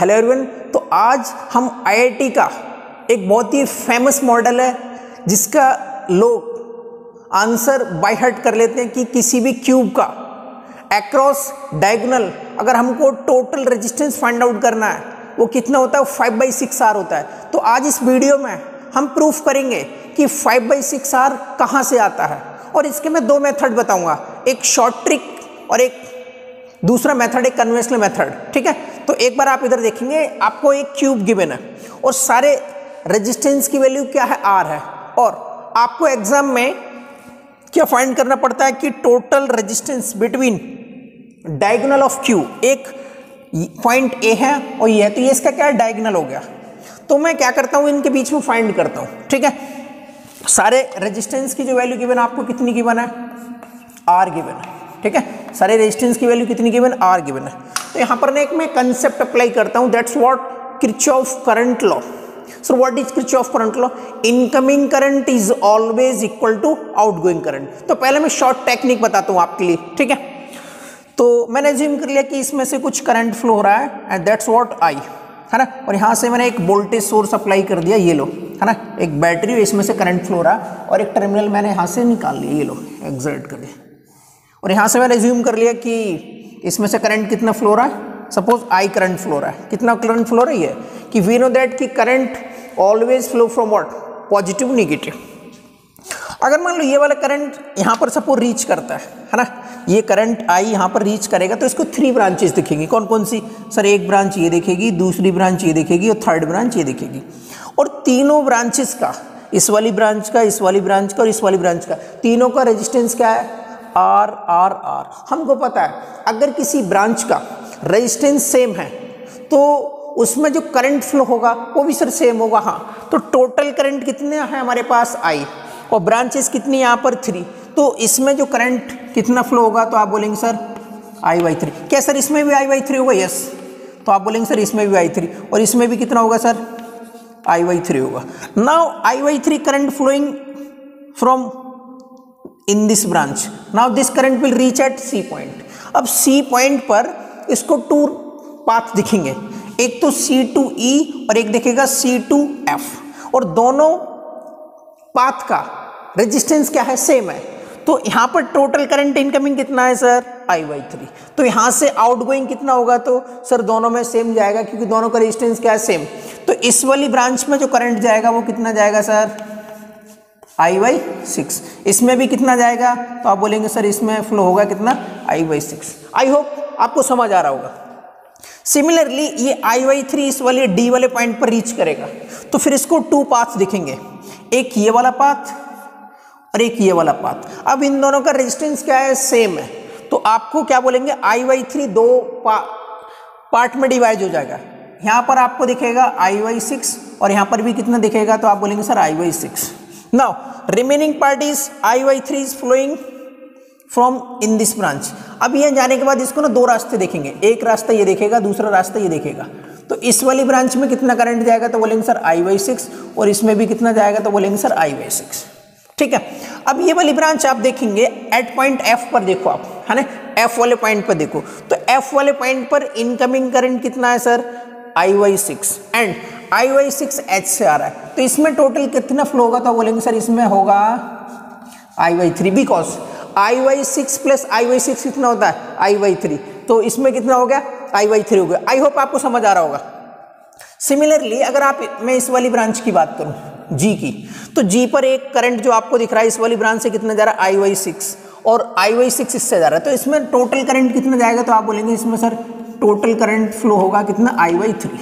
Hello everyone. तो आज हम आईआईटी का एक बहुत ही फेमस मॉडल है जिसका लोग आंसर बाय हार्ट कर लेते हैं कि किसी भी क्यूब का अक्रॉस डायगोनल अगर हमको टोटल रेजिस्टेंस फाइंड आउट करना है वो कितना होता है, 5/6R होता है। तो आज इस वीडियो में हम प्रूफ करेंगे कि 5/6R कहाँ से आता है और इसके मैं दो मेथड बताऊंगा, एक शॉर्ट ट्रिक और एक दूसरा मेथड एक कन्वेंशनल मेथड। ठीक है, तो एक बार आप इधर देखेंगे, आपको एक क्यूब गिवन है और सारे रेजिस्टेंस की वैल्यू क्या है, R है, और आपको एग्जाम में क्या फाइंड करना पड़ता है कि total resistance between diagonal of Q, एक पॉइंट A है और ये है, तो ये इसका क्या है, डायगोनल हो गया। तो मैं क्या करता हूँ, इनके बीच में फाइंड करता हूँ। ठीक है, सारे रेजिस्टेंस की जो वैल्यू गिवन है, आपको कितनी गिवन है, R गिवन है। ठीक है, सारे रेजिस्टेंस की वैल्यू कितनी गिवन, R गिवन है। तो यहाँ पर एक मैं कंसेप्ट अप्लाई करता हूँ, that's what Kirchhoff current law. So what is Kirchhoff current law? Incoming current is always equal to outgoing current. तो पहले मैं शॉर्ट टेक्निक बताता हूँ आपके लिए। ठीक है, तो मैंने अज्यूम कर लिया कि इसमें से कुछ करंट फ्लो हो रहा है एंड दैट्स व्हाट I है ना, और यहाँ से मैंने एक वोल्टेज सोर्स अप्लाई कर दिया, ये लो है ना, एक बैटरी, इसमें से करंट फ्लो हो रहा है और एक टर्मिनल मैंने यहाँ से निकाल लिया, ये लो एक्सर्ट कर दिया, और यहाँ से मैंने अज्यूम कर लिया कि इसमें से करंट कितना फ्लो हो रहा है, सपोज I करंट फ्लो हो रहा है। कितना करंट फ्लो रही है कि वी नो दैट कि current always flow from what, positive negative. अगर मान लो ये वाला करंट यहाँ पर सपोज रीच करता है ना, ये करंट I यहाँ पर रीच करेगा तो इसको 3 ब्रांचेस दिखेंगी। कौन कौन सी सर? एक ब्रांच ये दिखेगी, दूसरी ब्रांच ये दिखेगी और थर्ड ब्रांच ये दिखेगी। और तीनों ब्रांचेस का, इस वाली ब्रांच का, इस वाली ब्रांच का और इस वाली ब्रांच का, तीनों का रेजिस्टेंस क्या है, R। हमको पता है अगर किसी ब्रांच का रेजिस्टेंस सेम है तो उसमें जो करंट फ्लो होगा वो भी सर सेम होगा। हाँ, तो टोटल करंट कितने है हमारे पास I और ब्रांचेस कितनी यहाँ पर 3, तो इसमें जो करंट कितना फ्लो होगा, तो आप बोलेंगे सर I/3। क्या सर इसमें भी I/3 होगा? यस, तो आप बोलेंगे सर इसमें भी I3 और इसमें भी कितना होगा सर, I/3 होगा। Now I/3 current flowing from in this branch, now this current will reach at C point. अब C पॉइंट पर इसको 2 पाथ दिखेंगे, एक तो C2E और एक दिखेगा C2F, और दोनों पाथ का रेजिस्टेंस क्या है, सेम है। तो यहाँ पर टोटल करंट इनकमिंग कितना है सर, I/3। तो यहाँ से आउटगोइंग कितना होगा, तो सर दोनों में सेम जाएगा क्योंकि दोनों का रेजिस्टेंस क्या है, सेम। तो इस वाली ब्रांच में जो करंट जाएगा वो कितना जाएगा सर, I/6। इसमें भी कितना जाएगा, तो आप बोलेंगे सर इसमें फ्लो होगा कितना, I/6। आई होप आपको समझ आ रहा होगा। सिमिलरली ये I/3 इस वाले D वाले पॉइंट पर रीच करेगा तो फिर इसको 2 पाथ दिखेंगे, एक ये वाला पाथ और एक ये वाला पाथ। अब इन दोनों का रेजिस्टेंस क्या है, सेम है। तो आपको क्या बोलेंगे, I/3 2 पार्ट में डिवाइड हो जाएगा। यहाँ पर आपको दिखेगा I/6 और यहाँ पर भी कितना दिखेगा, तो आप बोलेंगे sir I/6। Now remaining part is I/3 is flowing from in this branch. अब ये जाने के बाद इसको ना 2 रास्ते देखेंगे, एक रास्ता ये देखेगा, दूसरा रास्ता ये देखेगा। तो इस वाली ब्रांच में कितना करंट जाएगा, तो बोलेंगे सर I/6, और इसमें भी कितना जाएगा, तो बोलेंगे सर I/6। ठीक है, अब ये वाली ब्रांच आप देखेंगे एट पॉइंट F पर, देखो आप है ना, F वाले पॉइंट पर देखो, तो F वाले पॉइंट पर इनकमिंग करंट कितना है sir, I/6, and I/6 H से आ रहा है। तो इसमें टोटल कितना फ्लो होगा, तो बोलेंगे सर इसमें होगा I/3, because I/6 plus I/6 कितना होता है, I/3, तो इसमें कितना हो गया, I/3 हो गया। आई होप आपको समझ आ रहा होगा। सिमिलरली अगर आप, मैं इस वाली ब्रांच की बात करूं, G की, तो G पर एक करंट जो आपको दिख रहा है इस वाली ब्रांच से कितना जा रहा है, I/6, और I/6 इससे जा रहा है, तो इसमें टोटल करंट कितना जाएगा, तो आप बोलेंगे इसमें सर टोटल करंट फ्लो होगा कितना, I/3।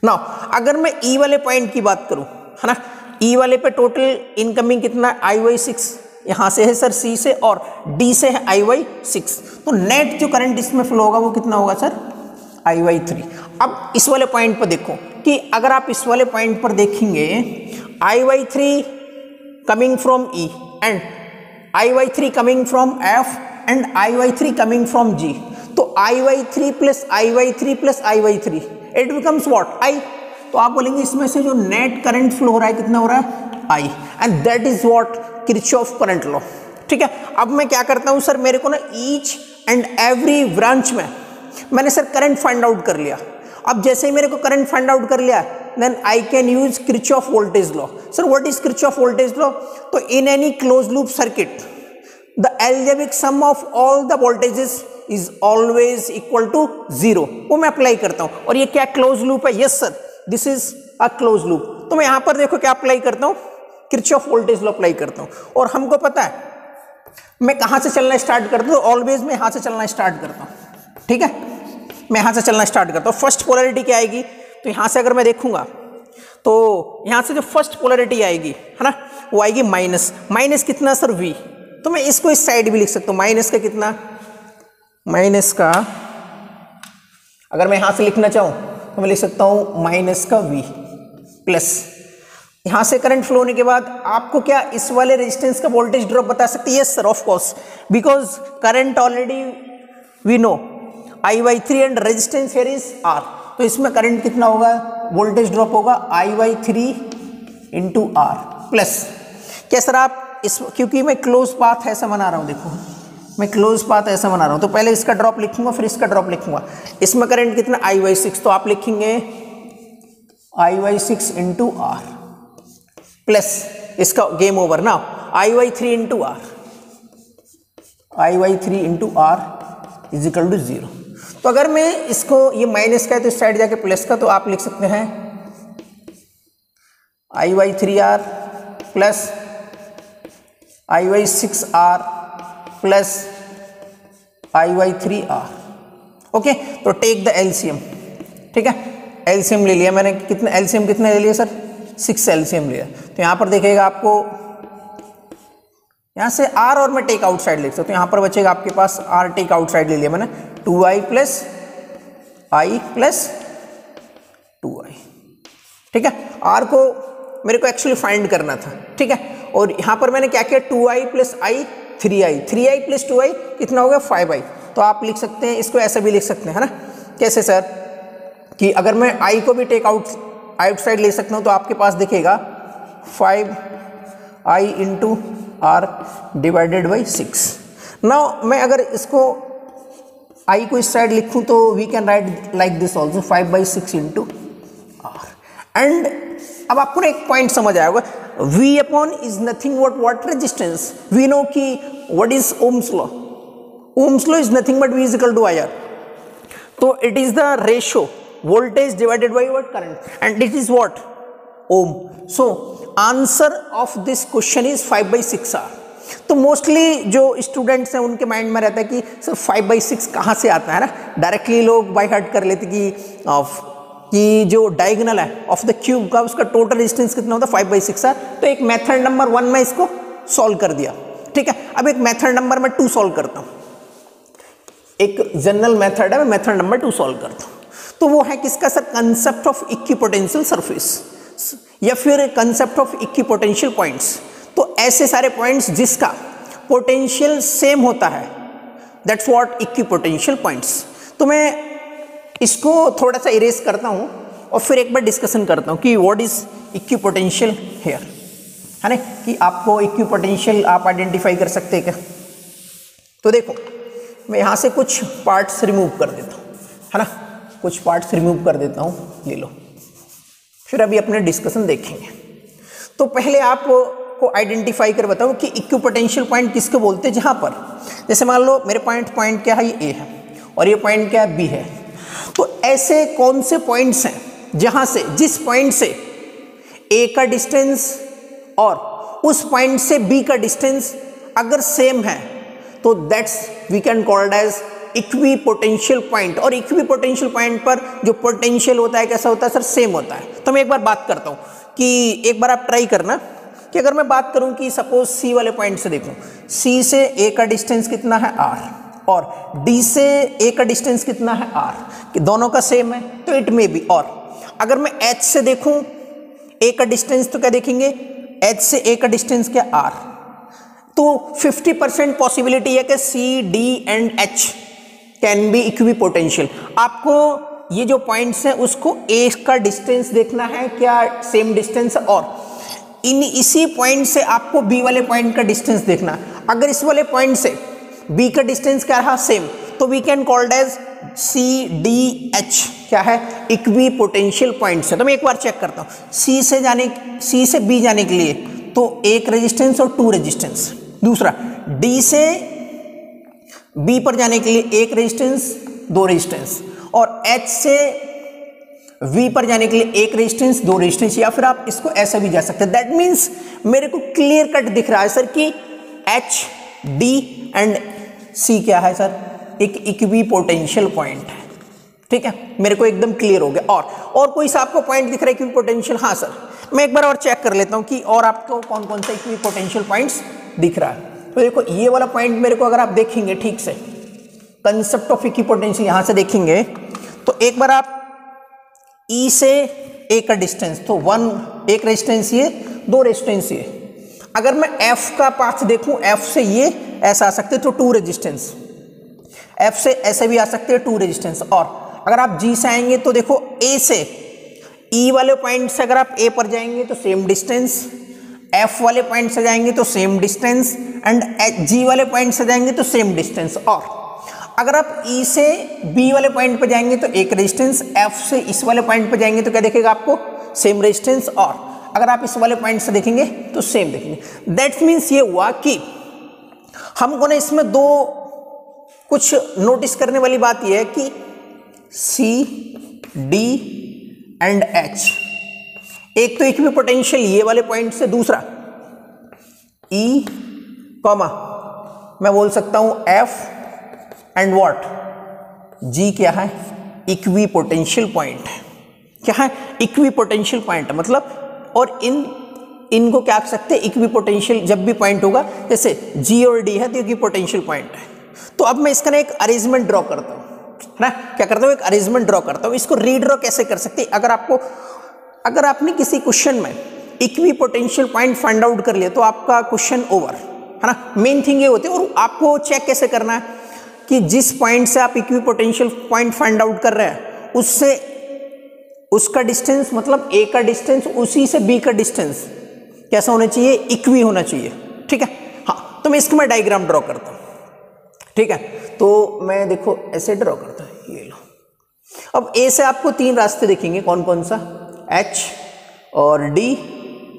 नाउ अगर मैं E वाले पॉइंट की बात करूं है ना, E वाले पे टोटल इनकमिंग कितना, I/6, यहाँ से है सर C से और D से है I/6, तो नेट जो करंट इसमें फ्लो होगा वो कितना होगा सर, I/3। अब इस वाले पॉइंट पर देखो कि अगर आप इस वाले पॉइंट पर देखेंगे I/3 coming from E and I/3 coming from F and I/3 coming from G, तो I/3 plus I/3 plus I/3 it becomes what, I। तो आप बोलेंगे इसमें से जो नेट करंट फ्लो हो रहा है कितना हो रहा है, I, and that is what Kirchhoff current law. ठीक है, अब मैं क्या करता हूं सर, मेरे को ना ईच एंड एवरी ब्रांच में मैंने सर करंट फाइंड आउट कर लिया। अब जैसे ही मेरे को करंट फाइंड आउट कर लिया, then I can use Kirchhoff voltage law. Sir what is Kirchhoff voltage law? तो in any close loop circuit the algebraic sum of all the voltages is always equal to 0। वो मैं apply करता हूं। और ये क्या क्लोज लूप है? Yes sir, this is a close loop. तो मैं यहां पर देखो क्या अप्लाई करता हूं, किरचॉफ वोल्टेज लॉ अप्लाई करता हूं। और हमको पता है मैं कहां से चलना स्टार्ट करता हूं, ऑलवेज मैं यहां से चलना स्टार्ट करता हूं। ठीक है, मैं यहां से चलना स्टार्ट करता हूं। फर्स्ट पोलैरिटी क्या आएगी? तो यहां से अगर मैं देखूंगा तो यहां से जो फर्स्ट पोलैरिटी आएगी है ना, वो आएगी माइनस। माइनस कितना सर? V। तो मैं इसको इस साइड भी लिख सकता हूं, माइनस का कितना, माइनस का अगर मैं यहां से लिखना चाहूं तो मैं लिख सकता हूं माइनस का V प्लस। यहां से करंट फ्लो होने के बाद आपको क्या इस वाले रेजिस्टेंस का वोल्टेज ड्रॉप बता सकते हैं? Yes sir, of course, because current already we know I/3 and resistance here is R। तो इसमें करंट कितना होगा, वोल्टेज ड्रॉप होगा I/3 इंटू R प्लस। क्या सर आप इस, क्योंकि मैं क्लोज पाथ ऐसा बना रहा हूं, देखो मैं क्लोज पाथ ऐसा बना रहा हूं, तो पहले इसका ड्रॉप लिखूंगा फिर इसका ड्रॉप लिखूंगा। इसमें करंट कितना I/6, तो आप लिखेंगे I/6 इंटू R प्लस इसका गेम ओवर ना, I/3 into R, I/3 into R is equal to 0। तो अगर मैं इसको, ये माइनस का है तो इस साइड जाके प्लस का, तो आप लिख सकते हैं I/3R plus I/6R plus I/3R। Okay, तो टेक द एलसीएम। ठीक है, एलसीएम ले लिया मैंने, कितना एलसीएम कितना ले लिया सर? 6 एलसीएम लिया। तो यहां पर देखिएगा आपको यहां से R और मैं टेक आउट साइड लिख सकता हूं, तो यहां पर बचेगा आपके पास R टेक आउट साइड ले लिया मैंने, 2I plus I plus 2I। ठीक है, R को मेरे को एक्चुअली फाइंड करना था। ठीक है, और यहां पर मैंने क्या किया, 2I plus I 3I, 3I plus 2I कितना हो गया 5I। तो आप लिख सकते हैं इसको ऐसा भी लिख सकते हैं, है ना? कैसे सर? कि अगर मैं I को भी टेक आउट साइड ले सकता हूं, तो आपके पास दिखेगा 5I into R divided by 6। Now मैं अगर इसको I को इस साइड लिखूं तो we can write like this also, 5/6 into R। And अब आपको ना एक पॉइंट समझ आया होगा, V upon is nothing what resistance. We know कि what is Ohm's law, Ohm's law is nothing but V is equal to IR। तो it is the ratio voltage divided by what? current, and it is what? ohm. So answer of this question is 5/6R। तो mostly जो students हैं उनके mind में रहता है कि sir 5/6 कहाँ से आता है ना, डायरेक्टली लोग बाय हार्ट कर लेते कि जो डायगोनल है ऑफ द क्यूब का उसका टोटल डिस्टेंस कितना होता है 5/6R। तो एक मेथड नंबर 1 में इसको सॉल्व कर दिया। ठीक है, अब एक मेथड नंबर में 2 सॉल्व करता हूँ। एक जनरल मेथड है, मैं मेथड नंबर 2 सॉल्व करता हूँ। तो वो है किसका sir? Concept of equipotential surface या फिर कंसेप्ट ऑफ इक्विपोटेंशियल पॉइंट्स। तो ऐसे सारे पॉइंट्स जिसका पोटेंशियल सेम होता है, दैट्स व्हाट इक्विपोटेंशियल पॉइंट्स। तो मैं इसको थोड़ा सा इरेज करता हूं और फिर एक बार डिस्कशन करता हूं कि व्हाट इज इक्विपोटेंशियल हियर, है ना, कि आपको इक्विपोटेंशियल आप आइडेंटिफाई कर सकते हैं क्या? तो देखो मैं यहां से कुछ पार्ट्स रिमूव कर देता हूं, है ना, कुछ पार्ट्स रिमूव कर देता हूं, ले लो, फिर अभी अपने डिस्कशन देखेंगे। तो पहले आपको आइडेंटिफाई कर बताऊं कि इक्विपोटेंशियल पॉइंट किसको बोलते हैं, जहां पर जैसे मान लो मेरे पॉइंट क्या है, ये ए है और ये पॉइंट क्या है, बी है। तो ऐसे कौन से पॉइंट्स हैं जहां से, जिस पॉइंट से ए का डिस्टेंस और उस पॉइंट से बी का डिस्टेंस अगर सेम है तो that's we can called as equipotential point. और इक्विपोटेंशियल पॉइंट पर जो पोटेंशियल होता है कैसा होता है सर, सेम होता है। तो मैं एक बार बात करता हूं कि एक बार आप ट्राई करना कि अगर मैं बात करूं कि सपोज सी वाले पॉइंट से देखूं, सी से ए का डिस्टेंस कितना है r और डी से ए का डिस्टेंस कितना है r, कि दोनों का सेम है तो इट मे बी। और अगर मैं एच से देखूं ए का डिस्टेंस तो क्या देखेंगे, एच से ए का डिस्टेंस क्या r, तो 50% पॉसिबिलिटी है कि C D and H can be equipotential. आपको ये जो पॉइंट्स हैं उसको ए का डिस्टेंस देखना है क्या सेम डिस्टेंस, और इसी पॉइंट से आपको बी वाले पॉइंट का डिस्टेंस देखना है। अगर इस वाले पॉइंट से बी का डिस्टेंस क्या रहा, सेम, तो we can called as C D H क्या है, इक्वी पोटेंशियल पॉइंट्स है। तो मैं एक बार चेक करता हूँ, सी से बी जाने के लिए तो एक रेजिस्टेंस और 2 रेजिस्टेंस। दूसरा, डी से बी पर जाने के लिए एक रेजिस्टेंस 2 रेजिस्टेंस, और एच से वी पर जाने के लिए एक रेजिस्टेंस 2 रेजिस्टेंस, या फिर आप इसको ऐसा भी जा सकते हैं। दैट मीन्स मेरे को क्लियर कट दिख रहा है सर कि एच, डी एंड सी क्या है सर, एक इक्वी पोटेंशियल पॉइंट है। ठीक है, मेरे को एकदम क्लियर हो गया। और कोई सा आपको पॉइंट दिख रहा है इक्वी पोटेंशियल? हाँ सर, मैं एक बार और चेक कर लेता हूँ कि और आपको कौन कौन सा इक्वी पोटेंशियल पॉइंट्स दिख रहा है। तो देखो ये वाला पॉइंट मेरे को अगर आप देखेंगे ठीक से, कंसेप्ट ऑफ इक्वी पोटेंशियल यहां से देखेंगे तो एक बार आप ई से ए का डिस्टेंस, तो 1 एक रेजिस्टेंस ये, 2 रेजिस्टेंस ये। अगर मैं एफ का पाथ देखूं, एफ से ये ऐसा आ सकते तो 2 रेजिस्टेंस, एफ से ऐसे भी आ सकते हैं 2 रेजिस्टेंस। और अगर आप जी से आएंगे तो देखो ए से ई वाले पॉइंट से अगर आप ए पर जाएंगे तो सेम डिस्टेंस, एफ वाले पॉइंट से जाएंगे तो सेम डिस्टेंस, एंड जी वाले पॉइंट से जाएंगे तो सेम डिस्टेंस। और अगर आप ई से बी वाले पॉइंट पर जाएंगे तो एक रेजिस्टेंस, एफ से इस वाले पॉइंट पर जाएंगे तो क्या देखेगा आपको, सेम रेजिस्टेंस, और अगर आप इस वाले पॉइंट से देखेंगे तो सेम देखेंगे। दैट मीन्स ये हुआ कि हमको ना इसमें 2 कुछ नोटिस करने वाली बात यह है कि सी, डी एंड एच, एक तो इक्वी पोटेंशियल ये वाले पॉइंट से, दूसरा ई कॉमा मैं बोल सकता हूं एफ एंड व्हाट, जी क्या है, इक्वी पोटेंशियल पॉइंट है। क्या है, इक्वी पोटेंशियल पॉइंट है मतलब। और इनको क्या कह सकते हैं, इक्वी पोटेंशियल जब भी पॉइंट होगा, जैसे जी और डी है तो इक्वी पोटेंशियल पॉइंट है। तो अब मैं इसका ना एक अरेंजमेंट ड्रॉ करता हूँ, है ना, क्या करता हूँ, एक अरेंजमेंट ड्रॉ करता हूँ। इसको रीड्रॉ कैसे कर सकते हैं, अगर आपने किसी क्वेश्चन में equi potential point find out कर लिया तो आपका क्वेश्चन ओवर, है ना। मेन थिंग ये होती है। और आपको चेक कैसे करना है कि जिस पॉइंट से आप equi potential point find out कर रहे हैं उससे उसका डिस्टेंस, मतलब ए का डिस्टेंस उसी से बी का डिस्टेंस कैसा होना चाहिए, इक्वी होना चाहिए। ठीक है, हाँ, तो मैं इसका मैं डायग्राम ड्रॉ करता हूँ। ठीक है, तो मैं देखो ऐसे ड्रॉ करता हूँ, ये लो। अब ए से आपको 3 रास्ते दिखेंगे, कौन कौन सा, एच और डी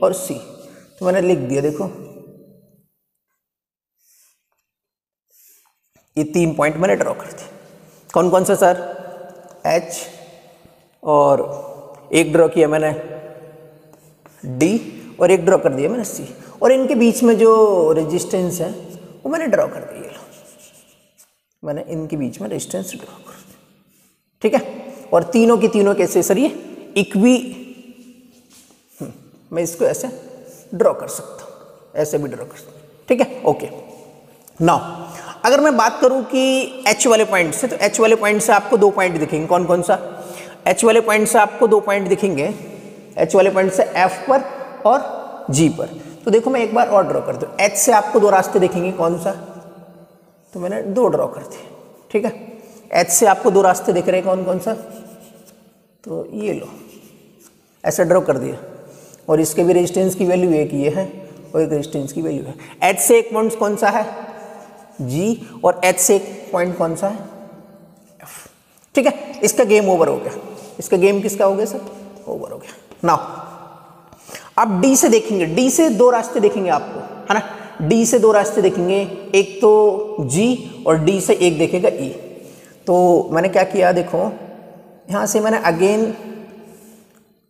और सी। तो मैंने लिख दिया, देखो ये 3 पॉइंट मैंने ड्रॉ कर दिए। कौन कौन सा सर, एच, और एक ड्रॉ किया मैंने डी, और एक ड्रॉ कर दिया मैंने सी, और इनके बीच में जो रेजिस्टेंस है वो मैंने ड्रॉ कर दिया। मैंने इनके बीच में रेजिस्टेंस ड्रॉ कर दिया। ठीक है, और तीनों की तीनों कैसे सर, ये इक्वी, मैं इसको ऐसे ड्रॉ कर सकता हूँ, ऐसे भी ड्रॉ कर सकता हूँ। ठीक है, ओके। नाउ अगर मैं बात करूं कि एच वाले पॉइंट से, तो एच वाले पॉइंट से आपको 2 पॉइंट दिखेंगे। कौन कौन सा, एच वाले पॉइंट से आपको 2 पॉइंट दिखेंगे, एच वाले पॉइंट से एफ पर और जी पर। तो देखो मैं एक बार और ड्रॉ करता हूँ। एच से आपको 2 रास्ते दिखेंगे, कौन सा, तो मैंने 2 ड्रॉ कर दिए। ठीक है, एच से आपको 2 रास्ते दिख रहे हैं, कौन कौन सा, तो ये लो, ऐसे ड्रॉ कर दिया। और इसके भी रेजिस्टेंस की वैल्यू एक ये है और एक रेजिस्टेंस की वैल्यू है। एच से एक पॉइंट कौन सा है, जी, और एच से एक पॉइंट कौन सा है, एफ। ठीक है, इसका गेम ओवर हो गया। इसका गेम किसका हो गया सर, ओवर हो गया। नाउ अब डी से देखेंगे, डी से 2 रास्ते देखेंगे आपको, है ना। डी से 2 रास्ते देखेंगे, एक तो जी और डी से एक देखेगा ई। तो मैंने क्या किया, देखो यहाँ से मैंने अगेन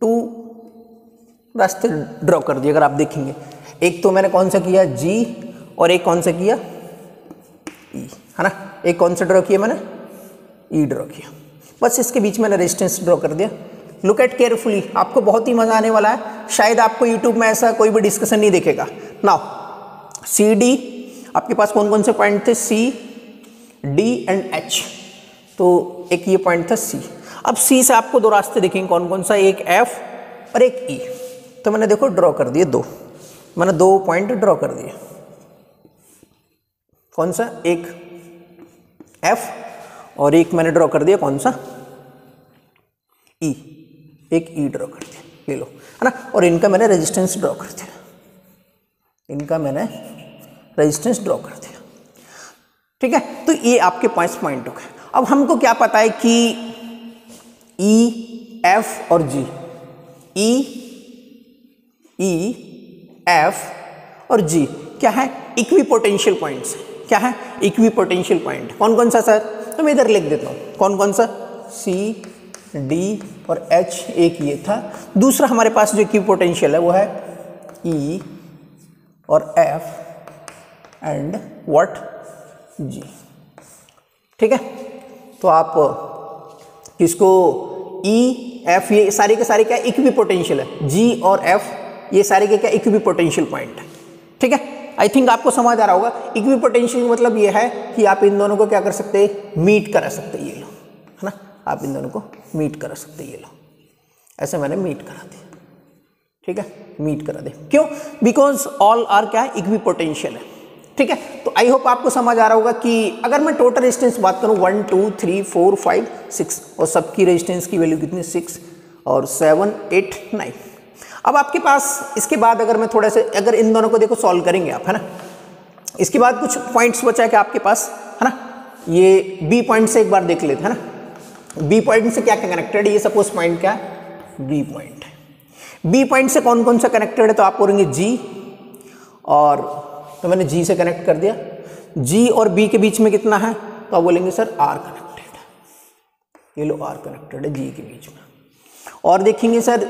2 रास्ते ड्रॉ कर दिए। अगर आप देखेंगे, एक तो मैंने कौन सा किया, जी, और एक कौन सा किया, ई, है ना। एक कौन सा ड्रॉ किया मैंने, ई ड्रॉ किया। बस इसके बीच में रेजिस्टेंस ड्रॉ कर दिया। लुक एट केयरफुली, आपको बहुत ही मजा आने वाला है। शायद आपको यूट्यूब में ऐसा कोई भी डिस्कशन नहीं दिखेगा। नाउ सी डी, आपके पास कौन कौन से पॉइंट थे, सी, डी एंड एच। तो एक ये पॉइंट था सी। अब सी से आपको 2 रास्ते दिखेंगे, कौन कौन सा, एक एफ और एक ई। तो मैंने देखो ड्रॉ कर दिए 2, मैंने 2 पॉइंट ड्रॉ कर दिए। कौन सा, एक एफ और एक मैंने ड्रॉ कर दिया कौन सा, ई, एक ई ड्रॉ कर दिया, ले लो, है ना। और इनका मैंने रेजिस्टेंस ड्रॉ कर दिया, इनका मैंने रेजिस्टेंस ड्रॉ कर दिया। ठीक है, तो ये आपके 5 पॉइंट हो गए। अब हमको क्या पता है कि ई एफ और जी, ई एफ और जी क्या है? Equipotential points. क्या है? Equipotential point. कौन कौन सा सर? तो मैं इधर लिख देता हूँ कौन कौन सा, सी, डी और एच। एक ये था। दूसरा हमारे पास जो इक्विपोटेंशियल है वो है ई और एफ एंड व्हाट, जी। ठीक है, तो आप इसको ई एफ, ये सारे के सारे क्या इक्विपोटेंशियल है, जी और एफ ये सारे के क्या इक्विपोटेंशियल पॉइंट है। ठीक है, आई थिंक आपको समझ आ रहा होगा। इक्विपोटेंशियल मतलब ये है कि आप इन दोनों को क्या कर सकते हैं, मीट करा सकते हैं। ये लो, है ना, आप इन दोनों को मीट करा सकते हैं। ये लो, ऐसे मैंने मीट करा दिया। ठीक है, मीट करा दे। क्यों? बिकॉज ऑल आर क्या है, इक्विपोटेंशियल है। ठीक है, तो आई होप आपको समझ आ रहा होगा कि अगर मैं टोटल रेजिस्टेंस बात करूं 1 2 3 4 5 6 और सबकी रेजिस्टेंस की वैल्यू कितनी, 6 और 7 8 9। अब आपके पास इसके बाद अगर मैं थोड़ा से अगर इन दोनों को देखो सॉल्व करेंगे आप, है ना, इसके बाद कुछ पॉइंट्स बचा है क्या आपके पास, है ना। ये बी पॉइंट से एक बार देख लेते हैं ना, बी पॉइंट से क्या क्या कनेक्टेड है। ये सपोज पॉइंट क्या है, बी पॉइंट है। बी पॉइंट से कौन कौन सा कनेक्टेड है, तो आप बोलेंगे जी, और तो मैंने जी से कनेक्ट कर दिया। जी और बी के बीच में कितना है, तो आप बोलेंगे सर आर कनेक्टेड है। ये लो आर कनेक्टेड है जी के बीच में। और देखेंगे सर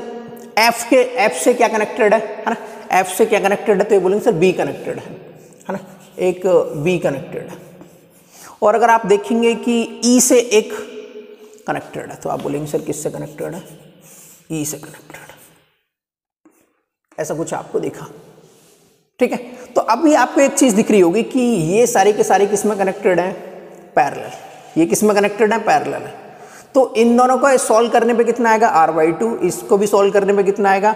एफ से क्या कनेक्टेड है ना, एफ से क्या कनेक्टेड है, तो ये बोलेंगे सर बी कनेक्टेड है ना, एक बी कनेक्टेड है। और अगर आप देखेंगे कि ई से एक कनेक्टेड है, तो आप बोलेंगे सर किससे कनेक्टेड है, ई से कनेक्टेड है। ऐसा कुछ आपको दिखा। ठीक है, तो अभी आपको एक चीज दिख रही होगी कि ये सारे के सारे किस में कनेक्टेड हैं, पैरेलल। ये किस में कनेक्टेड है, पैरेलल है। तो इन दोनों को सॉल्व करने पे कितना आएगा, r/2। इसको भी सॉल्व करने पे कितना आएगा,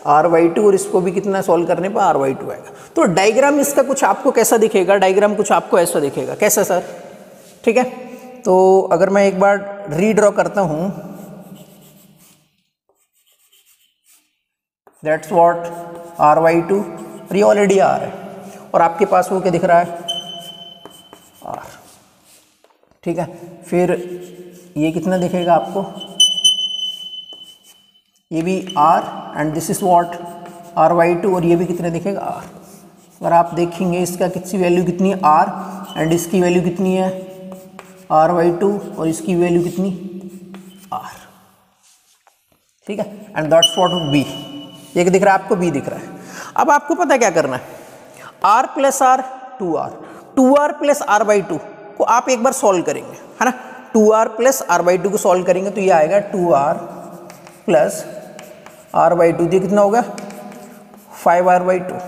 r/2, और इसको भी कितना सॉल्व करने पे r/2 आएगा। तो डायग्राम इसका कुछ आपको कैसा दिखेगा, डायग्राम कुछ आपको ऐसा दिखेगा। कैसा सर? ठीक है, तो अगर मैं एक बार रीड्रॉ करता हूं, दैट्स व्हाट r/2, और ये ऑलरेडी r है, और आपके पास वो क्या दिख रहा है, r। ठीक है, फिर ये कितना दिखेगा आपको, ये भी r, and this is what r/2, और ये भी कितने दिखेगा, r। अगर आप देखेंगे इसका कितनी वैल्यू कितनी है, r, एंड इसकी वैल्यू कितनी है, r/2, और इसकी वैल्यू कितनी, r। ठीक है, एंड दैट्स व्हाट b। ये दिख रहा है आपको, b दिख रहा है। अब आपको पता क्या करना है, r plus r 2r plus r/2 को आप एक बार सॉल्व करेंगे, है ना। 2r प्लस r/2 को सॉल्व करेंगे तो ये आएगा 2r प्लस r/2। ये कितना होगा, 5r/2।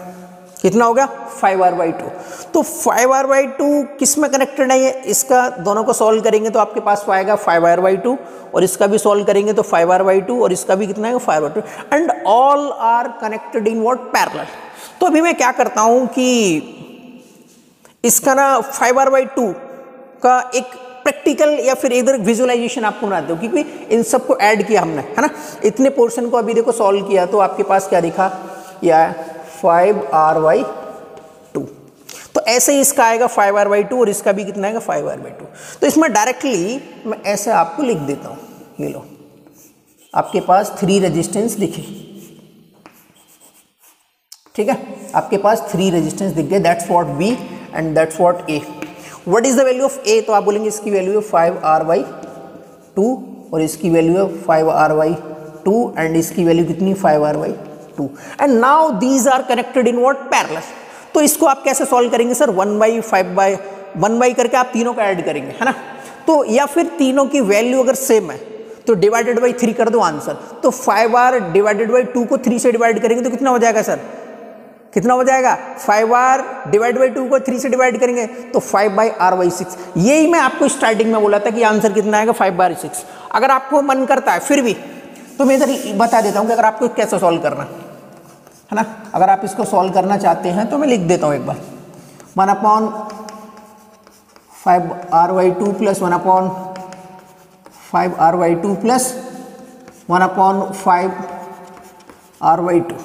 कितना होगा, 5r/2। तो 5r/2 किस में कनेक्टेड है, ये इसका दोनों को सॉल्व करेंगे तो आपके पास आएगा 5r/2, और इसका भी सॉल्व करेंगे तो 5r/2, और इसका भी कितना है 5r/2, and all are connected in what, parallel. तो अभी मैं क्या करता हूं कि इसका ना 5r/2 का एक प्रैक्टिकल या फिर इधर विजुअलाइजेशन आपको बनाते हो, क्योंकि इन सबको ऐड किया हमने, है ना। इतने पोर्शन को अभी देखो सॉल्व किया तो आपके पास क्या दिखा, या 5r/2। तो ऐसे ही इसका आएगा 5r/2, और इसका भी कितना आएगा 5r/2। तो इसमें डायरेक्टली मैं ऐसे आपको लिख देता हूं, ये लो आपके पास 3 रेजिस्टेंस दिखे। ठीक है, आपके पास 3 रेजिस्टेंस दिख गए, that's what B and that's what A. What is the value of A, तो आप बोलेंगे इसकी वैल्यू है 5r/2, और इसकी वैल्यू है 5r/2, एंड इसकी वैल्यू कितनी, 5r/2। And now these are connected in what, parallel. तो इसको आप कैसे सॉल्व करेंगे सर, 1/5/1 करके आप तीनों का ऐड करेंगे, है ना। तो या फिर तीनों की वैल्यू अगर सेम है तो डिवाइडेड बाई 3 कर दो आंसर। तो 5r डिवाइडेड बाई 2 को 3 से डिवाइड करेंगे तो कितना हो जाएगा सर, कितना हो जाएगा, 5r डिवाइड बाई 2 को 3 से डिवाइड करेंगे तो 5/r/6। यही मैं आपको स्टार्टिंग में बोला था कि आंसर कितना आएगा, 5/6। अगर आपको मन करता है फिर भी तो मैं इधर बता देता हूं कि अगर आपको कैसे सॉल्व करना है ना। अगर आप इसको सॉल्व करना चाहते हैं तो मैं लिख देता हूं एक बार, 1/5r/2 plus 1/5r/2 plus 1/5r/2।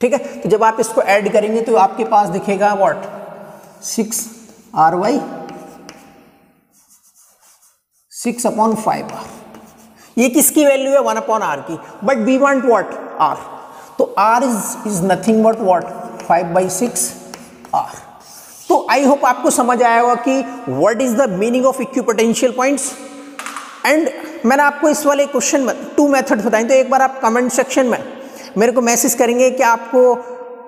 ठीक है, तो जब आप इसको ऐड करेंगे तो आपके पास दिखेगा व्हाट, 6r/6/5r। ये किसकी वैल्यू है 1/r की, but we want what r, तो r is nothing but what 5/6 r। तो आई होप आपको समझ आया होगा कि what is the meaning of equipotential points. And मैंने आपको इस वाले क्वेश्चन में 2 मेथड्स बताए, तो एक बार आप कमेंट सेक्शन में मेरे को मैसेज करेंगे कि आपको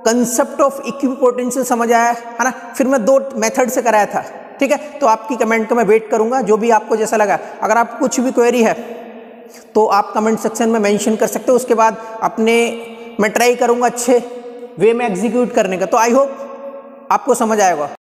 कंसेप्ट ऑफ इक्विपोटेंशियल समझ आया है ना। फिर मैं 2 मेथड से कराया था, ठीक है। तो आपकी कमेंट का मैं वेट करूंगा, जो भी आपको जैसा लगा। अगर आपको कुछ भी क्वेरी है तो आप कमेंट सेक्शन में मेंशन कर सकते हो, उसके बाद मैं ट्राई करूंगा अच्छे वे में एग्जीक्यूट करने का। तो आई होप आपको समझ आएगा।